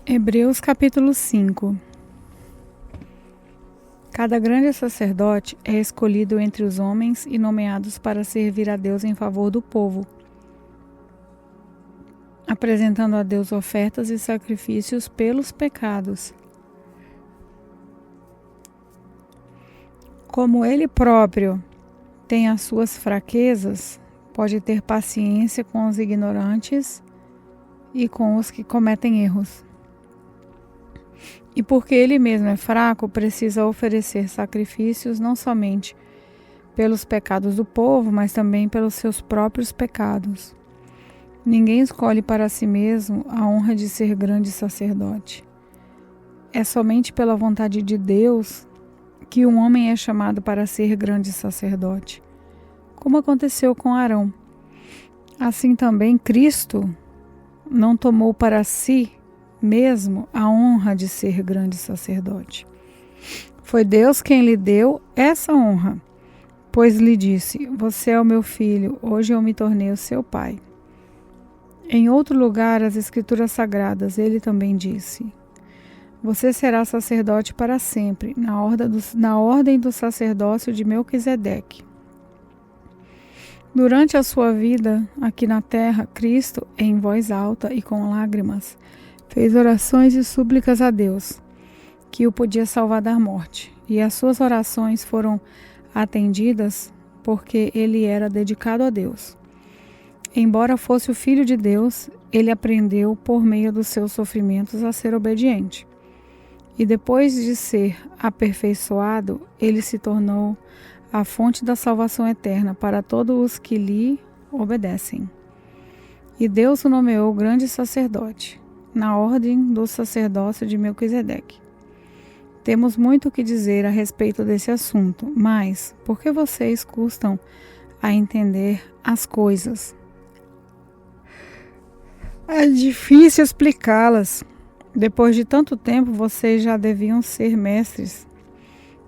Hebreus capítulo 5. Cada grande sacerdote é escolhido entre os homens e nomeados para servir a Deus em favor do povo, apresentando a Deus ofertas e sacrifícios pelos pecados. Como ele próprio tem as suas fraquezas, pode ter paciência com os ignorantes e com os que cometem erros. E porque ele mesmo é fraco, precisa oferecer sacrifícios não somente pelos pecados do povo, mas também pelos seus próprios pecados. Ninguém escolhe para si mesmo a honra de ser grande sacerdote. É somente pela vontade de Deus que um homem é chamado para ser grande sacerdote, como aconteceu com Arão. Assim também Cristo não tomou para si mesmo a honra de ser grande sacerdote. Foi Deus quem lhe deu essa honra, pois lhe disse: "Você é o meu filho, hoje eu me tornei o seu pai." Em outro lugar, as Escrituras Sagradas, ele também disse: "Você será sacerdote para sempre, na ordem do sacerdócio de Melquisedeque." Durante a sua vida aqui na terra, Cristo, em voz alta e com lágrimas, fez orações e súplicas a Deus, que o podia salvar da morte, e as suas orações foram atendidas porque ele era dedicado a Deus. Embora fosse o Filho de Deus, ele aprendeu por meio dos seus sofrimentos a ser obediente. E depois de ser aperfeiçoado, ele se tornou a fonte da salvação eterna para todos os que lhe obedecem. E Deus o nomeou grande sacerdote, na ordem do sacerdócio de Melquisedeque. Temos muito o que dizer a respeito desse assunto, mas por que vocês custam a entender as coisas? É difícil explicá-las. Depois de tanto tempo, vocês já deviam ser mestres,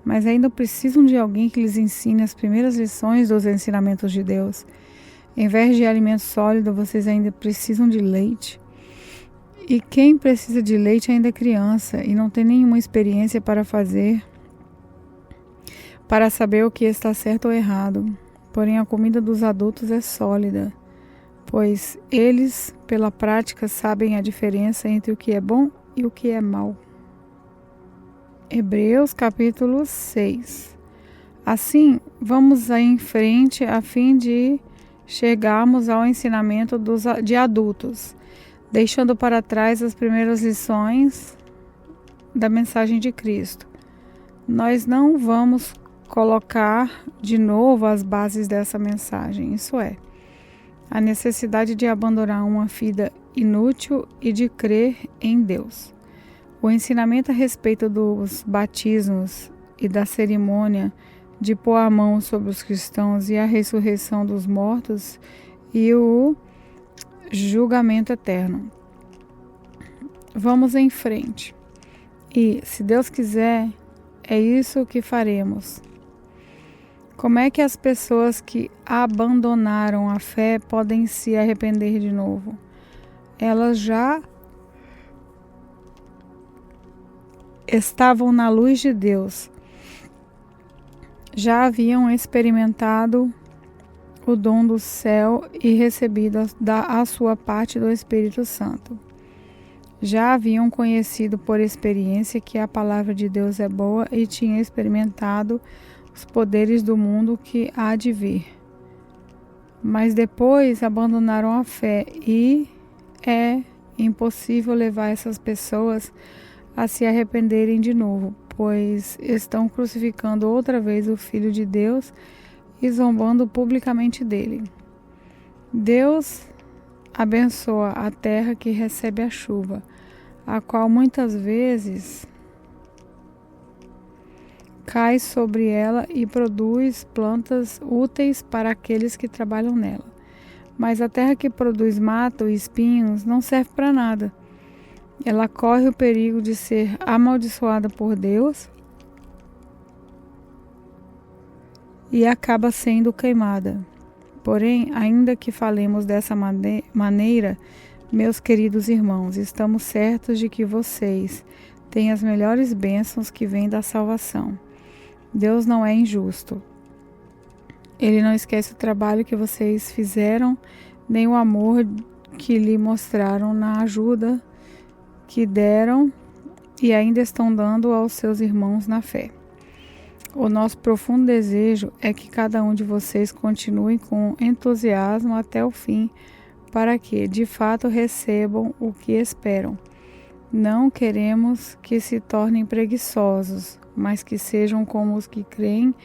mas ainda precisam de alguém que lhes ensine as primeiras lições dos ensinamentos de Deus. Em vez de alimento sólido, vocês ainda precisam de leite. E quem precisa de leite ainda é criança e não tem nenhuma experiência para saber o que está certo ou errado. Porém, a comida dos adultos é sólida, pois eles, pela prática, sabem a diferença entre o que é bom e o que é mal. Hebreus capítulo 6. Assim, vamos em frente a fim de chegarmos ao ensinamento de adultos, deixando para trás as primeiras lições da mensagem de Cristo. Nós não vamos colocar de novo as bases dessa mensagem, isso é, a necessidade de abandonar uma vida inútil e de crer em Deus. O ensinamento a respeito dos batismos e da cerimônia de pôr a mão sobre os cristãos e a ressurreição dos mortos e o julgamento eterno. Vamos em frente. E, se Deus quiser, é isso que faremos. Como é que as pessoas que abandonaram a fé podem se arrepender de novo? Elas já estavam na luz de Deus. Já haviam experimentado o dom do céu e recebido a sua parte do Espírito Santo. Já haviam conhecido por experiência que a palavra de Deus é boa e tinham experimentado os poderes do mundo que há de vir. Mas depois abandonaram a fé e é impossível levar essas pessoas a se arrependerem de novo, pois estão crucificando outra vez o Filho de Deus e zombando publicamente dele. Deus abençoa a terra que recebe a chuva, a qual muitas vezes cai sobre ela e produz plantas úteis para aqueles que trabalham nela. Mas a terra que produz mato e espinhos não serve para nada. Ela corre o perigo de ser amaldiçoada por Deus e acaba sendo queimada. Porém, ainda que falemos dessa maneira, Meus queridos irmãos, estamos certos de que vocês têm as melhores bênçãos que vêm da salvação. Deus não é injusto. Ele não esquece o trabalho que vocês fizeram, nem o amor que lhe mostraram na ajuda que deram e ainda estão dando aos seus irmãos na fé. O nosso profundo desejo é que cada um de vocês continue com entusiasmo até o fim, para que, de fato, recebam o que esperam. Não queremos que se tornem preguiçosos, mas que sejam como os que creem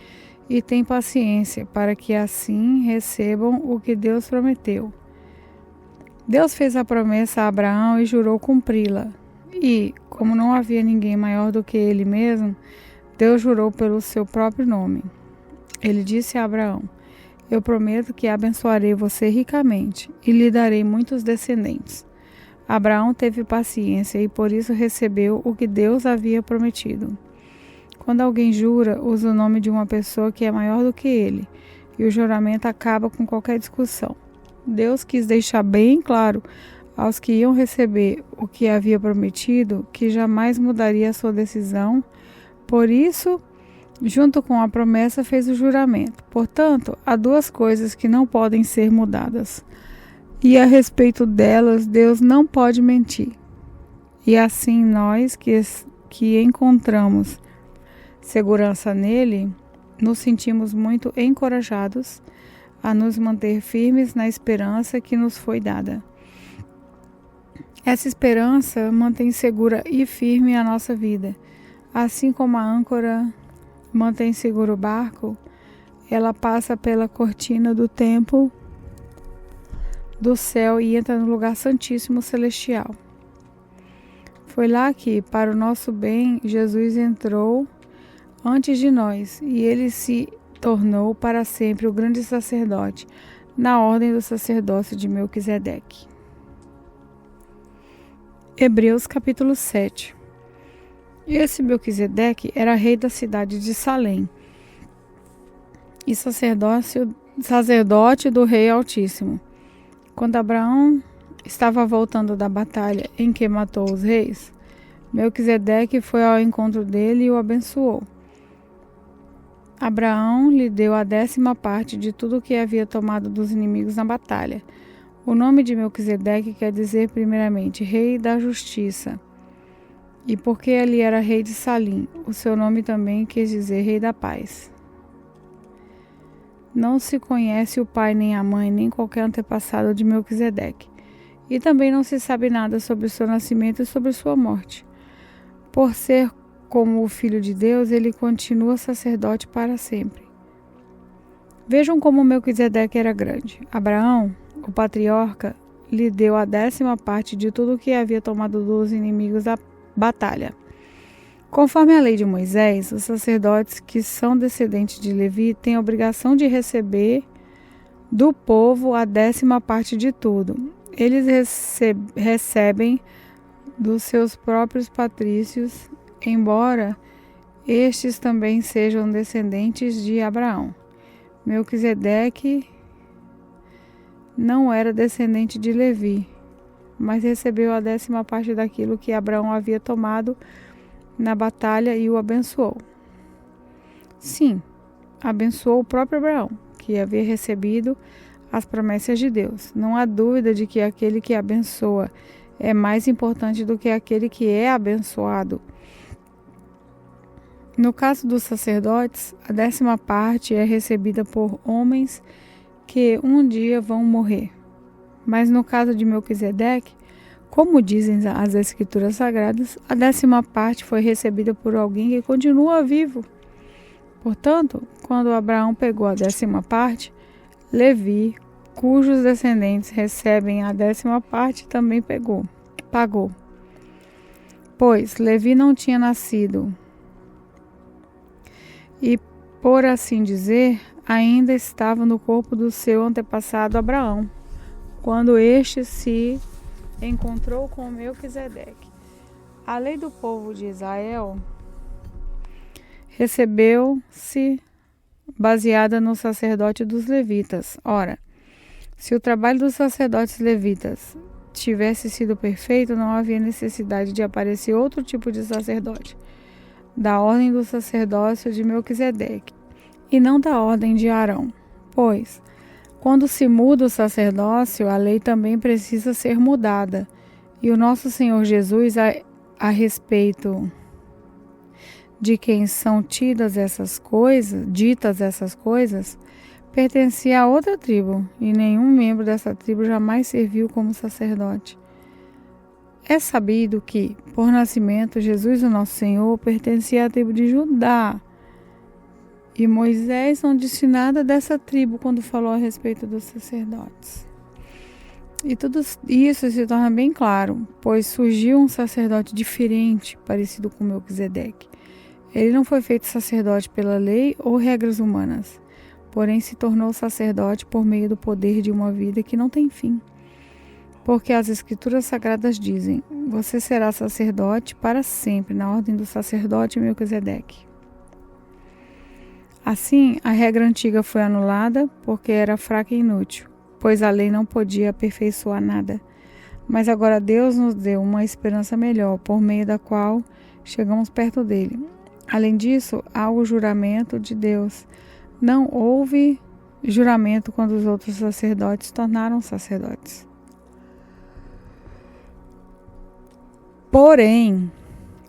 e têm paciência, para que assim recebam o que Deus prometeu. Deus fez a promessa a Abraão e jurou cumpri-la. E, como não havia ninguém maior do que ele mesmo, Deus jurou pelo seu próprio nome. Ele disse a Abraão: eu prometo que abençoarei você ricamente e lhe darei muitos descendentes. Abraão teve paciência e por isso recebeu o que Deus havia prometido. Quando alguém jura, usa o nome de uma pessoa que é maior do que ele, e o juramento acaba com qualquer discussão. Deus quis deixar bem claro aos que iam receber o que havia prometido que jamais mudaria a sua decisão. Por isso, junto com a promessa, fez o juramento. Portanto, há duas coisas que não podem ser mudadas. E a respeito delas, Deus não pode mentir. E assim nós que encontramos segurança nele, nos sentimos muito encorajados a nos manter firmes na esperança que nos foi dada. Essa esperança mantém segura e firme a nossa vida. Assim como a âncora mantém seguro o barco, ela passa pela cortina do tempo do céu e entra no lugar santíssimo celestial. Foi lá que, para o nosso bem, Jesus entrou antes de nós, e ele se tornou para sempre o grande sacerdote, na ordem do sacerdócio de Melquisedeque. Hebreus capítulo 7. Esse Melquisedeque era rei da cidade de Salém e sacerdote do Rei Altíssimo. Quando Abraão estava voltando da batalha em que matou os reis, Melquisedeque foi ao encontro dele e o abençoou. Abraão lhe deu a 10ª parte de tudo o que havia tomado dos inimigos na batalha. O nome de Melquisedeque quer dizer, primeiramente, Rei da Justiça. E porque ele era rei de Salim, o seu nome também quer dizer Rei da Paz. Não se conhece o pai, nem a mãe, nem qualquer antepassado de Melquisedeque. E também não se sabe nada sobre o seu nascimento e sobre sua morte. Por ser como o Filho de Deus, ele continua sacerdote para sempre. Vejam como Melquisedeque era grande. Abraão, o patriarca, lhe deu a 10ª parte de tudo o que havia tomado dos inimigos da batalha. Conforme a lei de Moisés, os sacerdotes que são descendentes de Levi têm a obrigação de receber do povo a 10ª parte de tudo. Eles recebem dos seus próprios patrícios, embora estes também sejam descendentes de Abraão. Melquisedeque não era descendente de Levi, mas recebeu a 10ª parte daquilo que Abraão havia tomado na batalha e o abençoou. Sim, abençoou o próprio Abraão, que havia recebido as promessas de Deus. Não há dúvida de que aquele que abençoa é mais importante do que aquele que é abençoado. No caso dos sacerdotes, a 10ª parte é recebida por homens que um dia vão morrer. Mas no caso de Melquisedeque, como dizem as Escrituras Sagradas, a 10ª parte foi recebida por alguém que continua vivo. Portanto, quando Abraão pegou a 10ª parte, Levi, cujos descendentes recebem a 10ª parte, também pagou. Pois Levi não tinha nascido e, por assim dizer, ainda estava no corpo do seu antepassado Abraão, quando este se encontrou com Melquisedeque. A lei do povo de Israel recebeu-se baseada no sacerdote dos levitas. Ora, se o trabalho dos sacerdotes levitas tivesse sido perfeito, não havia necessidade de aparecer outro tipo de sacerdote, da ordem do sacerdócio de Melquisedeque, e não da ordem de Arão. Pois, quando se muda o sacerdócio, a lei também precisa ser mudada. E o nosso Senhor Jesus, a respeito de quem são ditas essas coisas, pertencia a outra tribo, e nenhum membro dessa tribo jamais serviu como sacerdote. É sabido que, por nascimento, Jesus, o nosso Senhor, pertencia à tribo de Judá. E Moisés não disse nada dessa tribo quando falou a respeito dos sacerdotes. E tudo isso se torna bem claro, pois surgiu um sacerdote diferente, parecido com Melquisedeque. Ele não foi feito sacerdote pela lei ou regras humanas, porém se tornou sacerdote por meio do poder de uma vida que não tem fim. Porque as Escrituras Sagradas dizem: você será sacerdote para sempre, na ordem do sacerdote Melquisedeque. Assim, a regra antiga foi anulada porque era fraca e inútil, pois a lei não podia aperfeiçoar nada. Mas agora Deus nos deu uma esperança melhor, por meio da qual chegamos perto dele. Além disso, há o juramento de Deus. Não houve juramento quando os outros sacerdotes tornaram sacerdotes. Porém,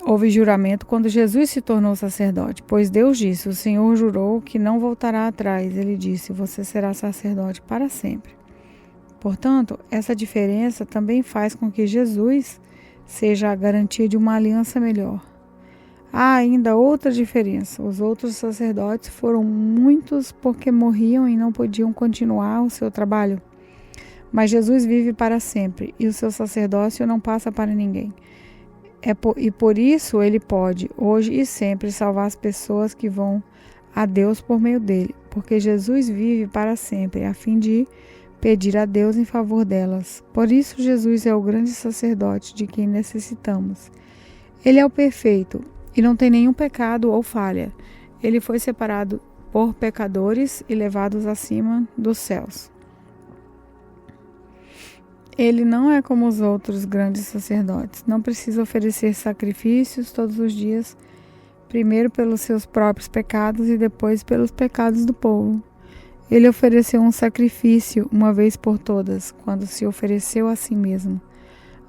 houve juramento quando Jesus se tornou sacerdote, pois Deus disse: o Senhor jurou que não voltará atrás. Ele disse: você será sacerdote para sempre. Portanto, essa diferença também faz com que Jesus seja a garantia de uma aliança melhor. Há ainda outra diferença. Os outros sacerdotes foram muitos porque morriam e não podiam continuar o seu trabalho. Mas Jesus vive para sempre e o seu sacerdócio não passa para ninguém. E por isso ele pode, hoje e sempre, salvar as pessoas que vão a Deus por meio dele, porque Jesus vive para sempre, a fim de pedir a Deus em favor delas. Por isso Jesus é o grande sacerdote de quem necessitamos. Ele é o perfeito e não tem nenhum pecado ou falha. Ele foi separado por pecadores e levados acima dos céus. Ele não é como os outros grandes sacerdotes. Não precisa oferecer sacrifícios todos os dias, primeiro pelos seus próprios pecados e depois pelos pecados do povo. Ele ofereceu um sacrifício uma vez por todas, quando se ofereceu a si mesmo.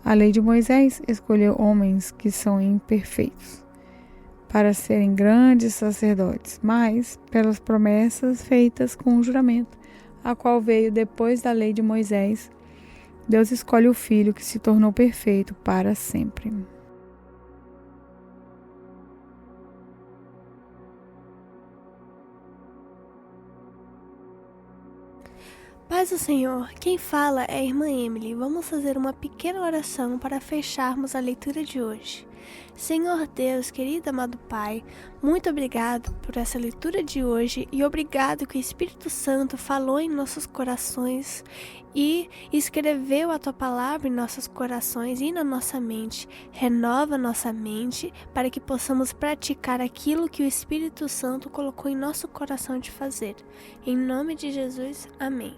A lei de Moisés escolheu homens que são imperfeitos para serem grandes sacerdotes, mas pelas promessas feitas com o juramento, a qual veio depois da lei de Moisés, Deus escolhe o Filho que se tornou perfeito para sempre. Paz do Senhor, quem fala é a irmã Emily. Vamos fazer uma pequena oração para fecharmos a leitura de hoje. Senhor Deus, querido amado Pai, muito obrigado por essa leitura de hoje e obrigado que o Espírito Santo falou em nossos corações e escreveu a Tua palavra em nossos corações e na nossa mente. Renova nossa mente para que possamos praticar aquilo que o Espírito Santo colocou em nosso coração de fazer. Em nome de Jesus, amém.